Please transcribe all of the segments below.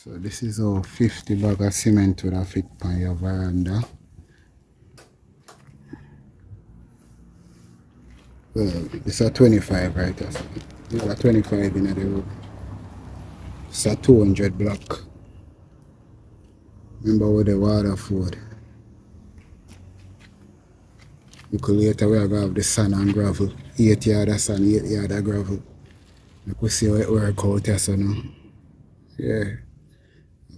So this is how 50 bag of cement would have fit on your veranda. Well, it's a 25 right? It's a 25 in the room. It's a 200 block. Remember with the Waterford. Because later we are going to have the sand and gravel. 8 yard of sand, 8 yard of gravel. You could see how it work out here so now. Yeah.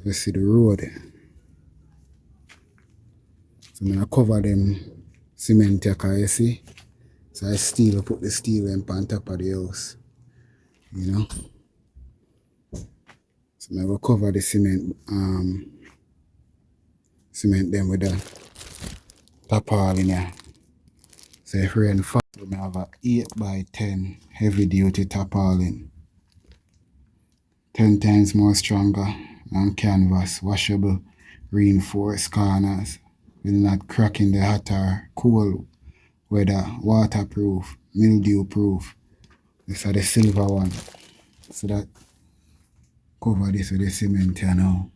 You see the road. So I'm going to cover them cement here, you see. So I put the steel on top of the house. You know. So I'm going to cover the cement them with the tarpaulin here. So if rain fall, we have a 8 by 10 heavy duty tarpaulin. 10 times more stronger than canvas, washable, reinforced corners, will not crack in the hot or cold weather, waterproof, mildew proof. This is the silver one. So that cover this with the cement here now.